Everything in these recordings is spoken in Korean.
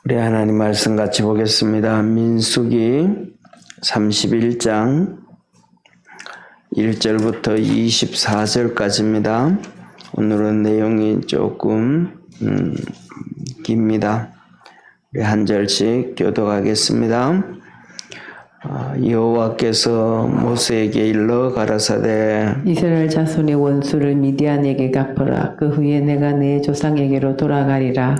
우리 하나님 말씀 같이 보겠습니다. 민수기 31장 1절부터 24절까지입니다. 오늘은 내용이 조금 깁니다. 우리 한 절씩 교독하겠습니다. 여호와께서 모세에게 일러 가라사대 이스라엘 자손의 원수를 미디안에게 갚으라. 그 후에 내가 내 조상에게로 돌아가리라.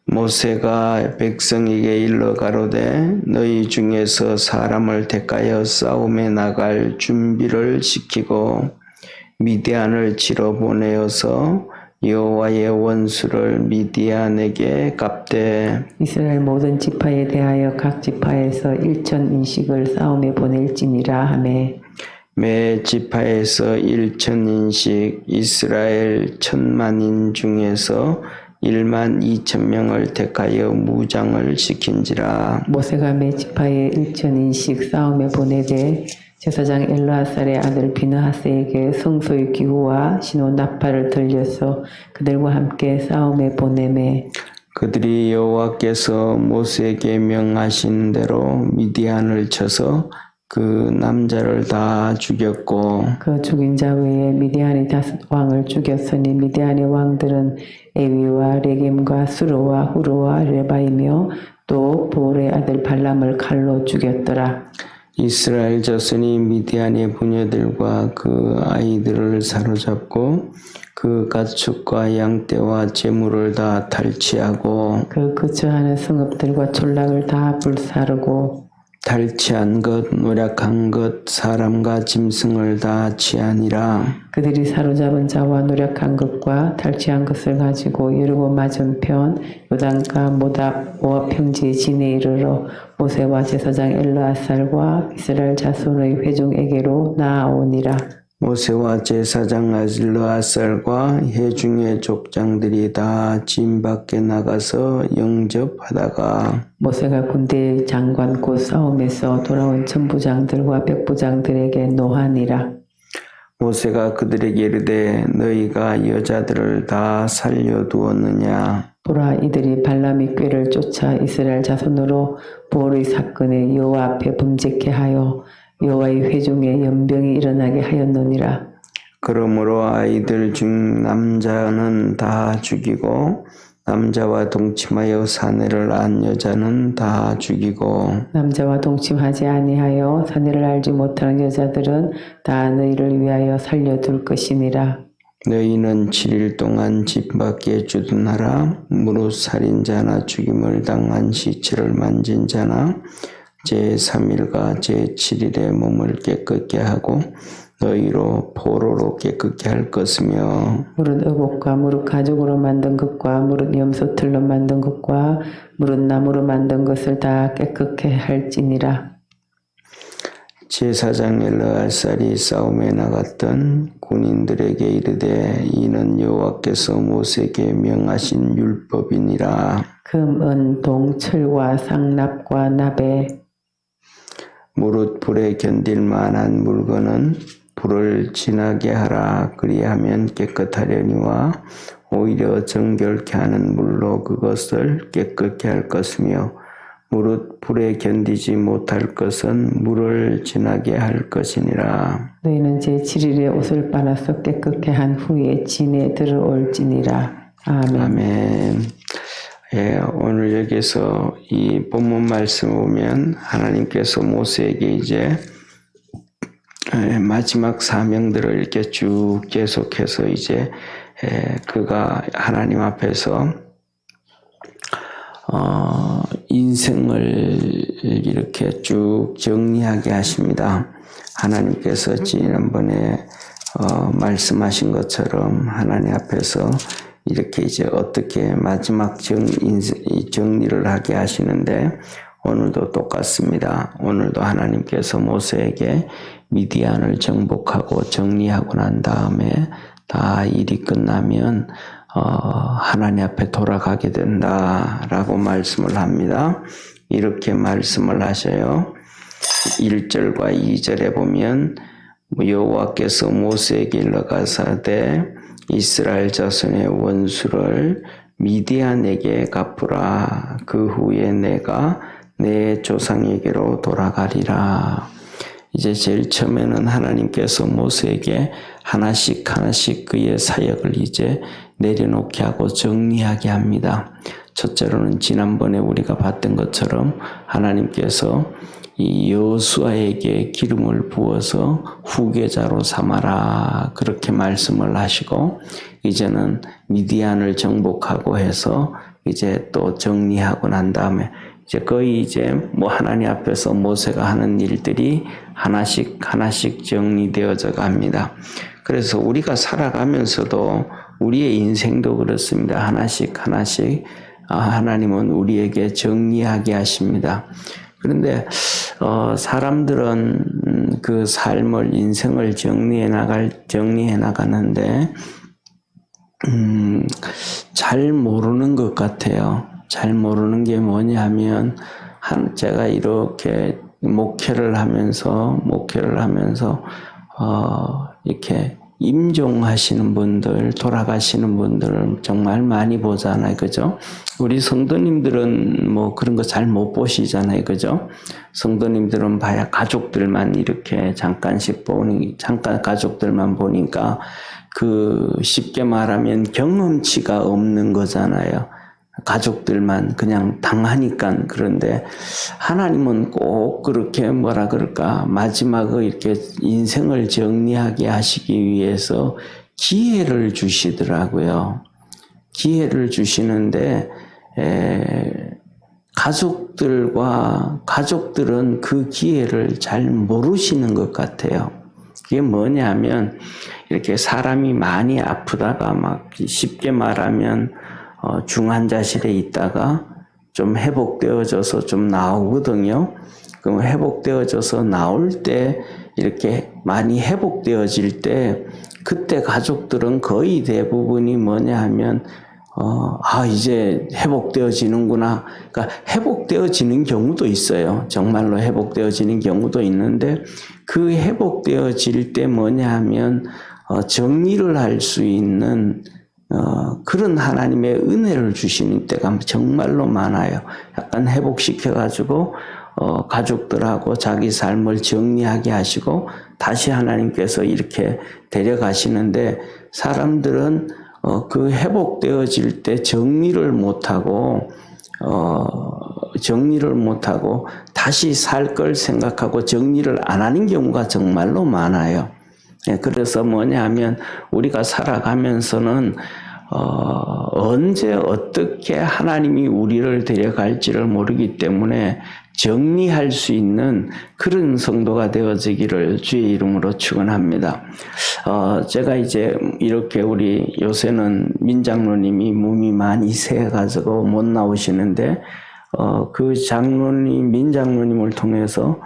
모세가 백성에게 일러 가로되 너희 중에서 사람을 택하여 싸움에 나갈 준비를 시키고 미디안을 치러 보내어서 여호와의 원수를 미디안에게 갚되 이스라엘 모든 지파에 대하여 각 지파에서 1,000인씩을 싸움에 보낼지니라 하매 매 지파에서 1,000인씩 이스라엘 1,000만인 중에서 12,000명을 택하여 무장을 시킨지라. 모세가 매 지파에 1,000인씩 싸움에 보내되 제사장 엘르아살의 아들 비느하스에게 성소의 기구와 신호 나팔을 들려서 그들과 함께 싸움에 보내매 그들이 여호와께서 모세에게 명하신 대로 미디안을 쳐서 그 남자를 다 죽였고 그 죽인 자 외에 미디안의 5 왕을 죽였으니 미디안의 왕들은 에위와 레겜과 수로와 후로와 레바이며 또 보올의 아들 발람을 칼로 죽였더라. 이스라엘 자손이 미디안의 부녀들과 그 아이들을 사로잡고 그 가축과 양떼와 재물을 다 탈취하고 그 거처하는 성읍들과 촌락을 다 불사르고 탈취한 것, 노략한 것, 사람과 짐승을 다 취하니라. 그들이 사로잡은 자와 노략한 것과 탈취한 것을 가지고 여리고 맞은편 요단가 모압 평지의 진에 이르러 모세와 제사장 엘르아살과 이스라엘 자손의 회중에게로 나아오니라. 모세와 제사장 엘르아살과 회중의 족장들이 다 진 밖에 나가서 영접하다가 모세가 군대 장관 곧 싸움에서 돌아온 천부장들과 백부장들에게 노하니라. 모세가 그들에게 이르되 너희가 여자들을 다 살려두었느냐. 보라, 이들이 발람의 꾀를 쫓아 이스라엘 자손으로 보올의 사건에 여호와 앞에 범죄케 하여 여호와의 회중에 연병이 일어나게 하였느니라. 그러므로 아이들 중 남자는 다 죽이고 남자와 동침하여 사내를 안 여자는 다 죽이고 남자와 동침하지 아니하여 사내를 알지 못하는 여자들은 다 너희를 위하여 살려둘 것이니라. 너희는 7일 동안 집 밖에 주둔하라. 무릇 살인자나 죽임을 당한 시체를 만진 자나 제3일과 제7일에 몸을 깨끗게 하고 너희로 포로로 깨끗게 할 것이며 무릇 의복과 무릇 가죽으로 만든 것과 무릇 염소틀로 만든 것과 무릇 나무로 만든 것을 다 깨끗게 할지니라. 제사장 엘르아살이 싸움에 나갔던 군인들에게 이르되 이는 여호와께서 모세에게 명하신 율법이니라. 금, 은, 동, 철과 상납과 나베 무릇 불에 견딜 만한 물건은 불을 지나게 하라. 그리하면 깨끗하려니와 오히려 정결케 하는 물로 그것을 깨끗게 할 것이며 무릇 불에 견디지 못할 것은 물을 지나게 할 것이니라. 너희는 제7일에 옷을 빨아서 깨끗게 한 후에 진에 들어올지니라. 아멘. 아멘. 예, 오늘 여기서 이 본문 말씀 보면 하나님께서 모세에게 이제 마지막 사명들을 이렇게 쭉 계속해서 이제 그가 하나님 앞에서 인생을 이렇게 쭉 정리하게 하십니다. 하나님께서 지난번에 말씀하신 것처럼 하나님 앞에서 이렇게 이제 어떻게 마지막 정리를 하게 하시는데 오늘도 똑같습니다. 오늘도 하나님께서 모세에게 미디안을 정복하고 정리하고 난 다음에 다 일이 끝나면 하나님 앞에 돌아가게 된다라고 말씀을 합니다. 이렇게 말씀을 하셔요. 1절과 2절에 보면 여호와께서 모세에게 일러 가사대 이스라엘 자손의 원수를 미디안에게 갚으라. 그 후에 내가 내 조상에게로 돌아가리라. 이제 제일 처음에는 하나님께서 모세에게 하나씩 그의 사역을 이제 내려놓게 하고 정리하게 합니다. 첫째로는 지난번에 우리가 봤던 것처럼 하나님께서 이 여호수아에게 기름을 부어서 후계자로 삼아라 그렇게 말씀을 하시고, 이제는 미디안을 정복하고 해서 이제 또 정리하고 난 다음에 이제 거의 이제 뭐 하나님 앞에서 모세가 하는 일들이 하나씩 정리되어져 갑니다. 그래서 우리가 살아가면서도 우리의 인생도 그렇습니다. 하나씩 하나님은 우리에게 정리하게 하십니다. 그런데 사람들은 그 삶을, 인생을 정리해 나가는데 잘 모르는 것 같아요. 잘 모르는 게 뭐냐면, 제가 이렇게 목회를 하면서 이렇게 임종하시는 분들, 돌아가시는 분들을 정말 많이 보잖아요. 그죠? 우리 성도님들은 뭐 그런 거 잘 못 보시잖아요. 그죠? 성도님들은 봐야 가족들만 이렇게 잠깐 가족들만 보니까 쉽게 말하면 경험치가 없는 거잖아요. 가족들만 그냥 당하니까. 그런데 하나님은 꼭 그렇게 마지막에 이렇게 인생을 정리하게 하시기 위해서 기회를 주시더라고요. 기회를 주시는데 가족들은 그 기회를 잘 모르시는 것 같아요. 그게 뭐냐면, 이렇게 사람이 많이 아프다가 막 쉽게 말하면 중환자실에 있다가 좀 회복되어져서 좀 나오거든요. 그럼 회복되어져서 나올 때, 이렇게 많이 회복되어질 때, 그때 가족들은 거의 대부분이 뭐냐 하면 이제 회복되어지는구나. 그러니까 회복되어지는 경우도 있어요. 정말로 회복되어지는 경우도 있는데, 그 회복되어질 때 뭐냐 하면 정리를 할 수 있는 그런 하나님의 은혜를 주시는 때가 정말로 많아요. 약간 회복시켜가지고 가족들하고 자기 삶을 정리하게 하시고 다시 하나님께서 이렇게 데려가시는데, 사람들은 그 회복되어질 때 정리를 못하고 다시 살 걸 생각하고 정리를 안 하는 경우가 정말로 많아요. 그래서 뭐냐 하면, 우리가 살아가면서는 언제 어떻게 하나님이 우리를 데려갈지를 모르기 때문에 정리할 수 있는 그런 성도가 되어지기를 주의 이름으로 축원합니다. 제가 이제 이렇게 요새는 민장로님이 몸이 많이 세가지고 못 나오시는데, 그 민장로님을 통해서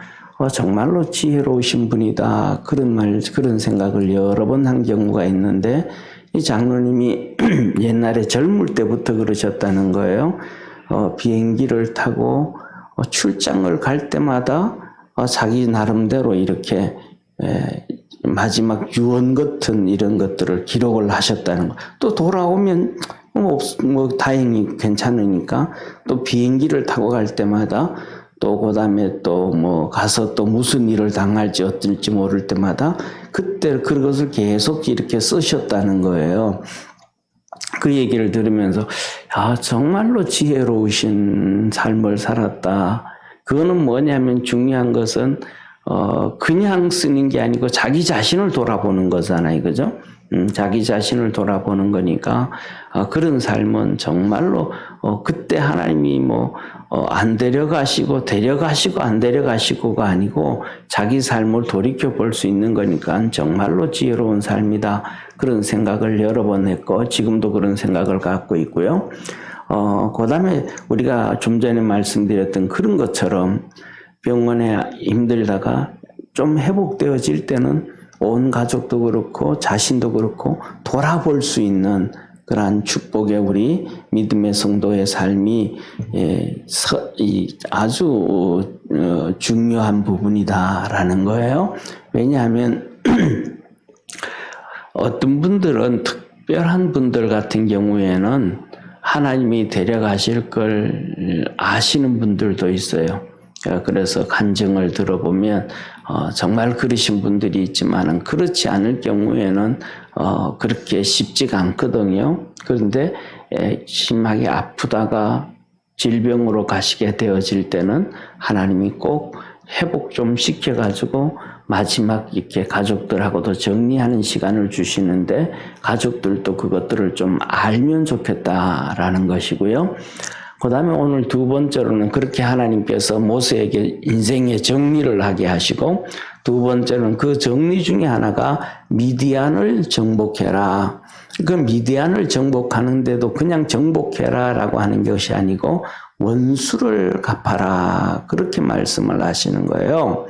정말로 지혜로우신 분이다. 그런 생각을 여러 번 한 경우가 있는데, 이 장로님이 옛날에 젊을 때부터 그러셨다는 거예요. 비행기를 타고 출장을 갈 때마다 자기 나름대로 이렇게 마지막 유언 같은 이런 것들을 기록을 하셨다는 거. 또 돌아오면 다행히 괜찮으니까 또 비행기를 타고 갈 때마다 또 그다음에 또 가서 또 무슨 일을 당할지 어떨지 모를 때마다 그때 그것을 계속 이렇게 쓰셨다는 거예요. 그 얘기를 들으면서 정말로 지혜로우신 삶을 살았다. 그거는 뭐냐면, 중요한 것은 그냥 쓰는 게 아니고 자기 자신을 돌아보는 거잖아요. 그죠? 자기 자신을 돌아보는 거니까 그런 삶은 정말로 그때 하나님이 안 데려가시고 안 데려가시고가 아니고 자기 삶을 돌이켜 볼 수 있는 거니까 정말로 지혜로운 삶이다. 그런 생각을 여러 번 했고 지금도 그런 생각을 갖고 있고요. 그 다음에 우리가 좀 전에 말씀드렸던 그런 것처럼 병원에 힘들다가 좀 회복되어질 때는 온 가족도 그렇고 자신도 그렇고 돌아볼 수 있는 그러한 축복의 우리 믿음의 성도의 삶이 아주 중요한 부분이다라는 거예요. 왜냐하면 어떤 분들은, 특별한 분들 같은 경우에는 하나님이 데려가실 걸 아시는 분들도 있어요. 그래서 간증을 들어보면 정말 그러신 분들이 있지만은 그렇지 않을 경우에는 그렇게 쉽지가 않거든요. 그런데 심하게 아프다가 질병으로 가시게 되어질 때는 하나님이 꼭 회복 좀 시켜가지고 마지막 이렇게 가족들하고도 정리하는 시간을 주시는데 가족들도 그것들을 좀 알면 좋겠다라는 것이고요. 그 다음에 오늘 두 번째로는 그렇게 하나님께서 모세에게 인생의 정리를 하게 하시고 두 번째는 그 정리 중에 하나가 미디안을 정복해라. 그 미디안을 정복하는데도 그냥 정복해라 라고 하는 것이 아니고 원수를 갚아라. 그렇게 말씀을 하시는 거예요.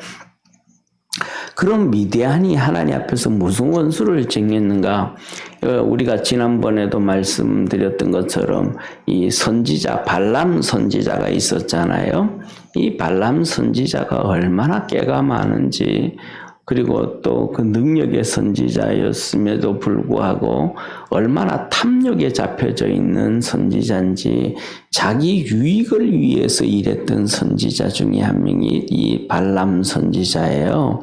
그럼 미디안이 하나님 앞에서 무슨 원수를 쟁였는가? 우리가 지난번에도 말씀드렸던 것처럼 이 선지자, 발람 선지자가 있었잖아요. 이 발람 선지자가 얼마나 깨가 많은지, 그리고 또 그 능력의 선지자였음에도 불구하고 얼마나 탐욕에 잡혀져 있는 선지자인지, 자기 유익을 위해서 일했던 선지자 중에 한 명이 이 발람 선지자예요.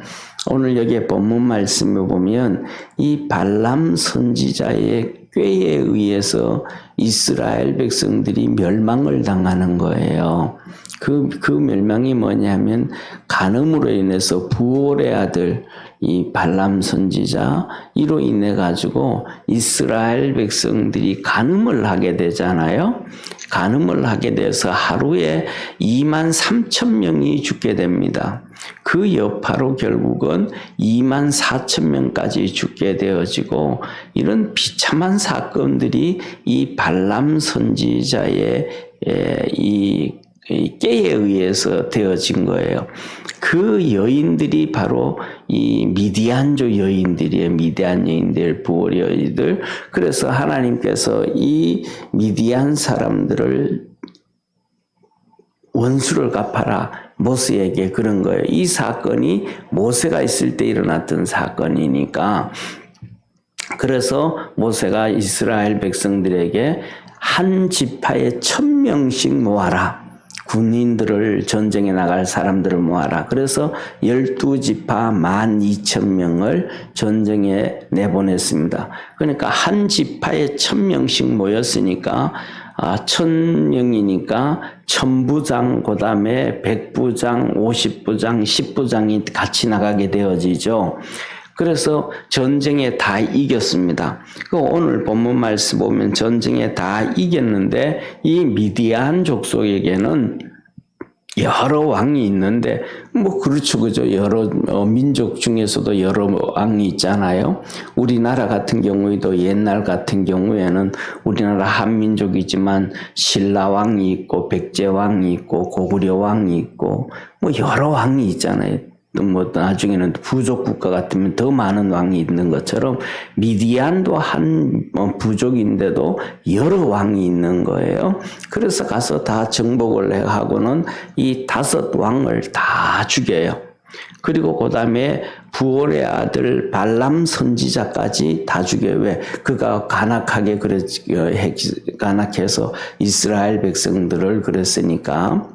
오늘 여기에 본문 말씀에 보면 이 발람 선지자의 꾀에 의해서 이스라엘 백성들이 멸망을 당하는 거예요. 그 멸망이 뭐냐면 간음으로 인해서 부올의 아들 이 발람 선지자 이로 인해 가지고 이스라엘 백성들이 간음을 하게 되잖아요. 간음을 하게 돼서 하루에 23,000명이 죽게 됩니다. 그 여파로 결국은 24,000명까지 죽게 되어지고 이런 비참한 사건들이 이 발람 선지자의 이 깨에 의해서 되어진 거예요. 그 여인들이 바로 이 미디안족 여인들이에요. 미디안 여인들, 부올 여인들. 그래서 하나님께서 이 미디안 사람들을 원수를 갚아라. 모세에게 그런 거예요. 이 사건이 모세가 있을 때 일어났던 사건이니까. 그래서 모세가 이스라엘 백성들에게 한 지파에 1,000명씩 모아라. 군인들을 전쟁에 나갈 사람들을 모아라. 그래서 12지파 12,000명을 전쟁에 내보냈습니다. 그러니까 한 지파에 1,000명씩 모였으니까 1,000명이니까 1,000부장, 그 다음에 100부장, 50부장, 10부장이 같이 나가게 되어지죠. 그래서 전쟁에 다 이겼습니다. 오늘 본문 말씀 보면 전쟁에 다 이겼는데 이 미디안 족속에게는 여러 왕이 있는데 뭐 그렇죠, 그죠? 여러 민족 중에서도 여러 왕이 있잖아요. 우리나라 같은 경우에도 옛날 같은 경우에는 우리나라 한민족이지만 신라 왕이 있고 백제 왕이 있고 고구려 왕이 있고 뭐 여러 왕이 있잖아요. 뭐 나중에는 부족 국가 같으면 더 많은 왕이 있는 것처럼 미디안도 한 부족인데도 여러 왕이 있는 거예요. 그래서 가서 다 정복을 하고는 이 5왕을 다 죽여요. 그리고 그 다음에 부올의 아들 발람 선지자까지 다 죽여요. 왜? 그가 간악해서 이스라엘 백성들을 그랬으니까.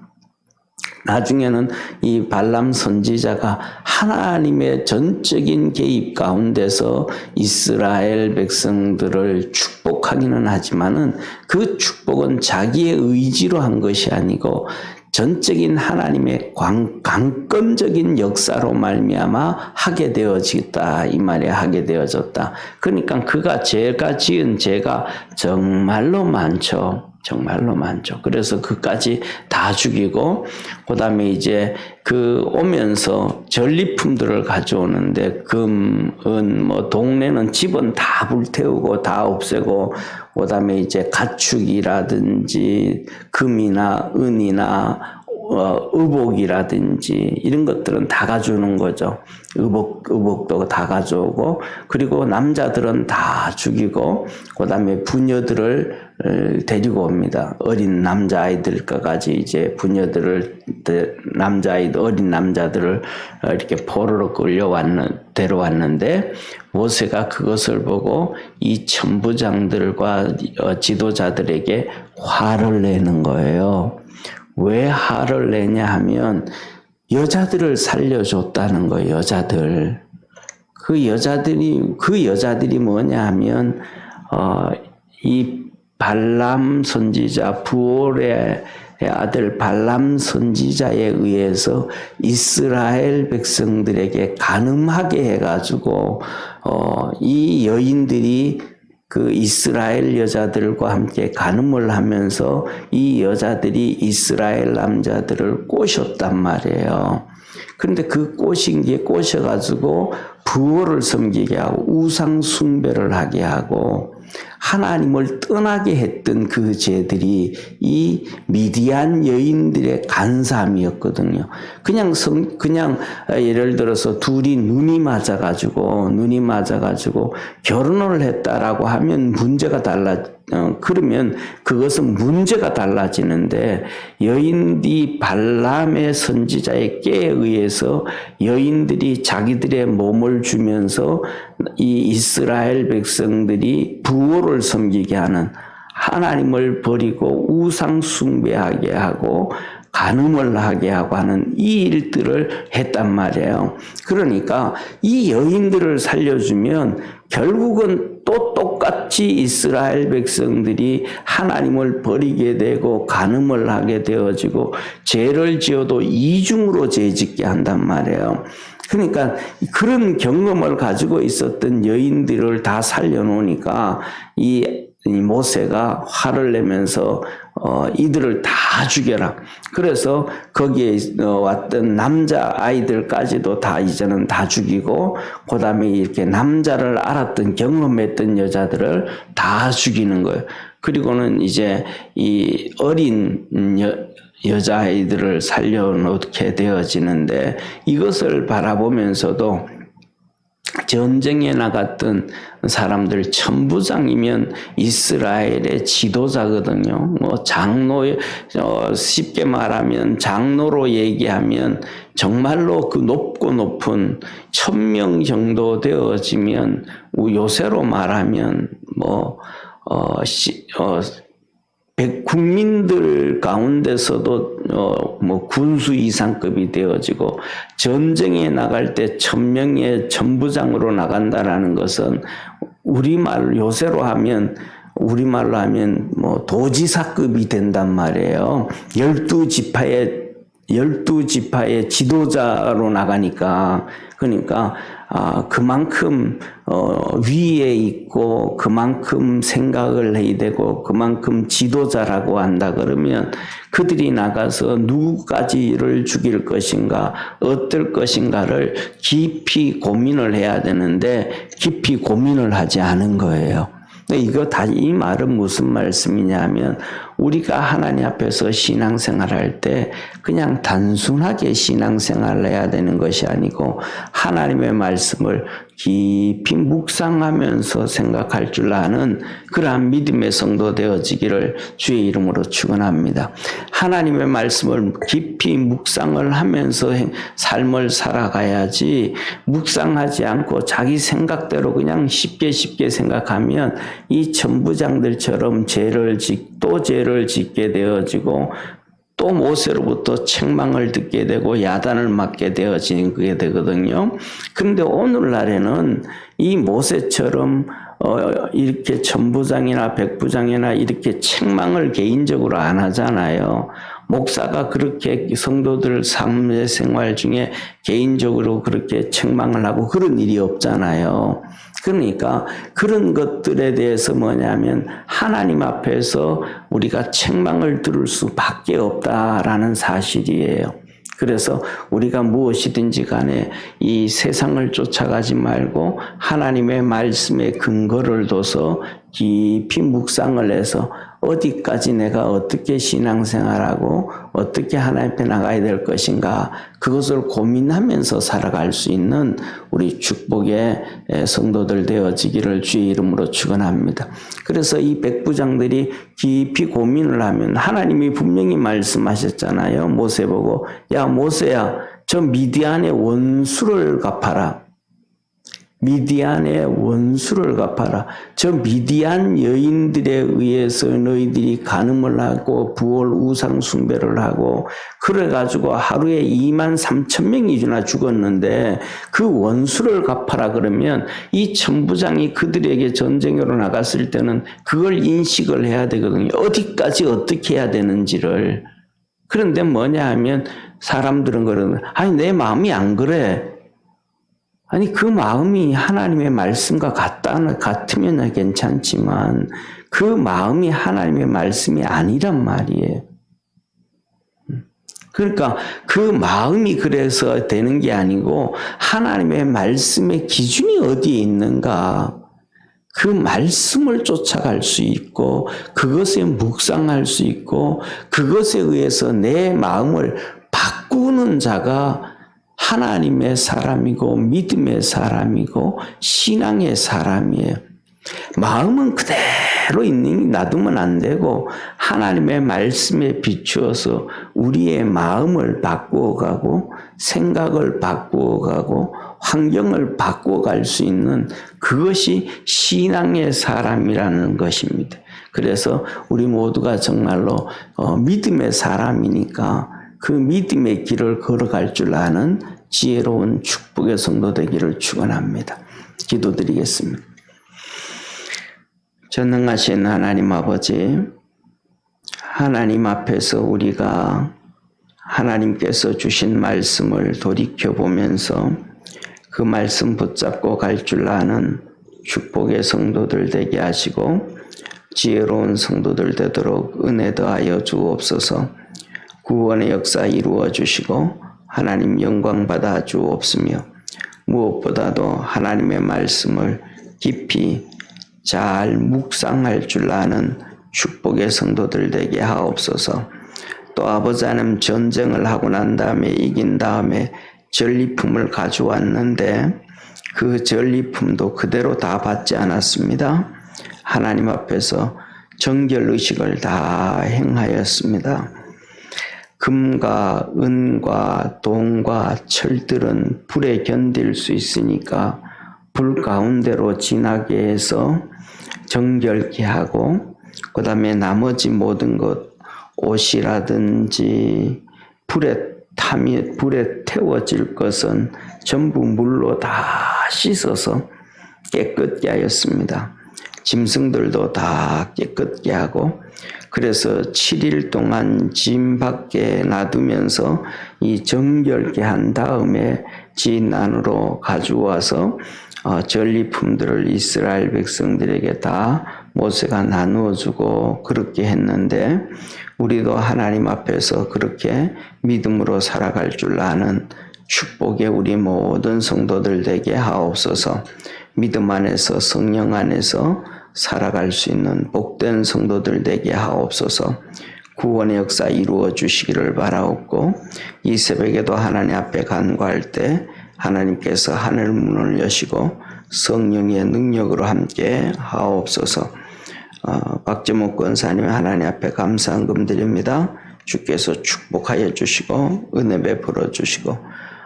나중에는 이 발람 선지자가 하나님의 전적인 개입 가운데서 이스라엘 백성들을 축복하기는 하지만은 그 축복은 자기의 의지로 한 것이 아니고 전적인 하나님의 강권적인 역사로 말미암아 하게 되어졌다. 이 말에 하게 되어졌다. 그러니까 그가 죄가 지은 죄가 정말로 많죠. 정말로 많죠. 그래서 그까지 다 죽이고, 그 다음에 이제 그 오면서 전리품들을 가져오는데, 금, 은, 뭐, 동네는 집은 다 불태우고 다 없애고, 그 다음에 이제 가축이라든지, 금이나 은이나, 의복이라든지 이런 것들은 다 가져오는 거죠. 의복도 다 가져오고, 그리고 남자들은 다 죽이고, 그 다음에 부녀들을 데리고 옵니다. 어린 남자아이들까지 이제 부녀들을 남자아이들, 어린 남자들을 이렇게 포로로 데려왔는데 모세가 그것을 보고 이 천부장들과 지도자들에게 화를 내는 거예요. 왜 화를 내냐 하면 여자들을 살려줬다는 거예요. 여자들. 그 여자들이 뭐냐 하면 이 발람 선지자, 부올의 아들 발람 선지자에 의해서 이스라엘 백성들에게 간음하게 해가지고 이 여인들이 그 이스라엘 여자들과 함께 간음을 하면서 이 여자들이 이스라엘 남자들을 꼬셨단 말이에요. 그런데 그 꼬셔가지고 부호를 섬기게 하고 우상 숭배를 하게 하고 하나님을 떠나게 했던 그 죄들이 이 미디안 여인들의 간사함이었거든요. 그냥 예를 들어서 둘이 눈이 맞아가지고 결혼을 했다라고 하면 그러면 그것은 문제가 달라지는데 여인들이 발람의 선지자의 깨에 의해서 여인들이 자기들의 몸을 주면서 이 이스라엘 백성들이 부호를 섬기게 하는 하나님을 버리고 우상 숭배하게 하고 간음을 하게 하고 하는 이 일들을 했단 말이에요. 그러니까 이 여인들을 살려주면 결국은 또 똑같이 이스라엘 백성들이 하나님을 버리게 되고 간음을 하게 되어지고 죄를 지어도 이중으로 죄짓게 한단 말이에요. 그러니까 그런 경험을 가지고 있었던 여인들을 다 살려놓으니까 이 모세가 화를 내면서 이들을 다 죽여라. 그래서 거기에 왔던 남자 아이들까지도 다 이제는 다 죽이고 그다음에 이렇게 남자를 알았던 경험했던 여자들을 다 죽이는 거예요. 그리고는 이제 이 어린 여자아이들을 살려놓게 되어지는데 이것을 바라보면서도 전쟁에 나갔던 사람들 천부장이면 이스라엘의 지도자거든요. 쉽게 말하면 장로로 얘기하면 정말로 그 높은 1000명 정도 되어지면 요새로 말하면 국민들 가운데서도 군수 이상급이 되어지고 전쟁에 나갈 때 1000명의 전부장으로 나간다라는 것은 요새로 하면 우리말로 하면 도지사급이 된단 말이에요. 12지파의 지도자로 나가니까. 그러니까 그만큼 위에 있고 그만큼 생각을 해야 되고 그만큼 지도자라고 한다 그러면 그들이 나가서 누구까지를 죽일 것인가 어떨 것인가를 깊이 고민을 해야 되는데 깊이 고민을 하지 않은 거예요. 이 말은 무슨 말씀이냐 하면 우리가 하나님 앞에서 신앙생활할 때 그냥 단순하게 신앙생활을 해야 되는 것이 아니고 하나님의 말씀을 깊이 묵상하면서 생각할 줄 아는 그러한 믿음의 성도 되어지기를 주의 이름으로 축원합니다. 하나님의 말씀을 깊이 묵상을 하면서 삶을 살아가야지 묵상하지 않고 자기 생각대로 그냥 쉽게 생각하면 이 천부장들처럼 죄를 짓게 되어지고 또 모세로부터 책망을 듣게 되고 야단을 맞게 되어지는 그게 되거든요. 그런데 오늘날에는 이 모세처럼 이렇게 천부장이나 백부장이나 이렇게 책망을 개인적으로 안 하잖아요. 목사가 그렇게 성도들 삶의 생활 중에 개인적으로 그렇게 책망을 하고 그런 일이 없잖아요. 그러니까 그런 것들에 대해서 뭐냐면 하나님 앞에서 우리가 책망을 들을 수밖에 없다라는 사실이에요. 그래서 우리가 무엇이든지 간에 이 세상을 쫓아가지 말고 하나님의 말씀에 근거를 둬서 깊이 묵상을 해서 어디까지 내가 어떻게 신앙생활하고 어떻게 하나님 앞에 나가야 될 것인가 그것을 고민하면서 살아갈 수 있는 우리 축복의 성도들 되어지기를 주의 이름으로 축원합니다. 그래서 이 백부장들이 깊이 고민을 하면 하나님이 분명히 말씀하셨잖아요. 모세 보고 야 모세야 저 미디안의 원수를 갚아라. 미디안의 원수를 갚아라. 저 미디안 여인들에 의해서 너희들이 간음을 하고 부월 우상 숭배를 하고 그래가지고 하루에 23,000명이나 죽었는데 그 원수를 갚아라 그러면 이 천부장이 그들에게 전쟁으로 나갔을 때는 그걸 인식을 해야 되거든요. 어디까지 어떻게 해야 되는지를. 그런데 뭐냐 하면 사람들은 그러는 아니 내 마음이 안 그래. 아니 그 마음이 하나님의 말씀과 같으면 괜찮지만 그 마음이 하나님의 말씀이 아니란 말이에요. 그러니까 그 마음이 그래서 되는 게 아니고 하나님의 말씀의 기준이 어디에 있는가 그 말씀을 쫓아갈 수 있고 그것에 묵상할 수 있고 그것에 의해서 내 마음을 바꾸는 자가 하나님의 사람이고 믿음의 사람이고 신앙의 사람이에요. 마음은 그대로 놔두면 안 되고 하나님의 말씀에 비추어서 우리의 마음을 바꾸어가고 생각을 바꾸어가고 환경을 바꾸어갈 수 있는 그것이 신앙의 사람이라는 것입니다. 그래서 우리 모두가 정말로 믿음의 사람이니까 그 믿음의 길을 걸어갈 줄 아는 지혜로운 축복의 성도 되기를 축원합니다. 기도드리겠습니다. 전능하신 하나님 아버지, 하나님 앞에서 우리가 하나님께서 주신 말씀을 돌이켜보면서 그 말씀 붙잡고 갈 줄 아는 축복의 성도들 되게 하시고 지혜로운 성도들 되도록 은혜 더하여 주옵소서. 구원의 역사 이루어 주시고 하나님 영광 받아 주옵시며 무엇보다도 하나님의 말씀을 깊이 잘 묵상할 줄 아는 축복의 성도들 되게 하옵소서. 또 아버지 하나님 전쟁을 하고 난 다음에 이긴 다음에 전리품을 가져왔는데 그 전리품도 그대로 다 받지 않았습니다. 하나님 앞에서 정결의식을 다 행하였습니다. 금과 은과 동과 철들은 불에 견딜 수 있으니까 불 가운데로 지나게 해서 정결케 하고 그 다음에 나머지 모든 것 옷이라든지 불에 태워질 것은 전부 물로 다 씻어서 깨끗게 하였습니다. 짐승들도 다 깨끗게 하고 그래서 7일 동안 짐 밖에 놔두면서 이 정결케 한 다음에 진 안으로 가져와서 전리품들을 이스라엘 백성들에게 다 모세가 나누어 주고 그렇게 했는데 우리도 하나님 앞에서 그렇게 믿음으로 살아갈 줄 아는 축복의 우리 모든 성도들 되게 하옵소서. 믿음 안에서 성령 안에서 살아갈 수 있는 복된 성도들 되게 하옵소서. 구원의 역사 이루어 주시기를 바라옵고 이 새벽에도 하나님 앞에 간구할 때 하나님께서 하늘 문을 여시고 성령의 능력으로 함께 하옵소서. 박재목 권사님 하나님 앞에 감사한금 드립니다. 주께서 축복하여 주시고 은혜 베풀어 주시고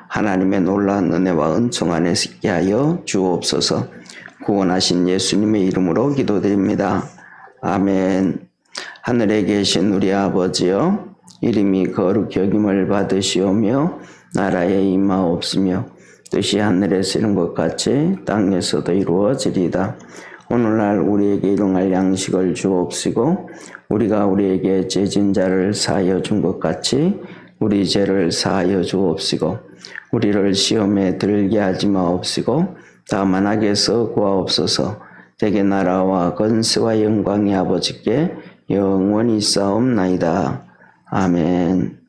하나님의 놀라운 은혜와 은총 안에 있게 하여 주옵소서. 구원하신 예수님의 이름으로 기도드립니다. 아멘. 하늘에 계신 우리 아버지여, 이름이 거룩히 여김을 받으시오며 나라에 임하옵시며 뜻이 하늘에서 이룬 것 같이 땅에서도 이루어지리다. 오늘날 우리에게 일용할 양식을 주옵시고 우리가 우리에게 죄진 자를 사하여 준 것 같이 우리 죄를 사하여 주옵시고 우리를 시험에 들게 하지 마옵시고 다만 악에서 구하옵소서. 대개 나라와 권세와 영광이 아버지께 영원히 있사옵나이다. 아멘.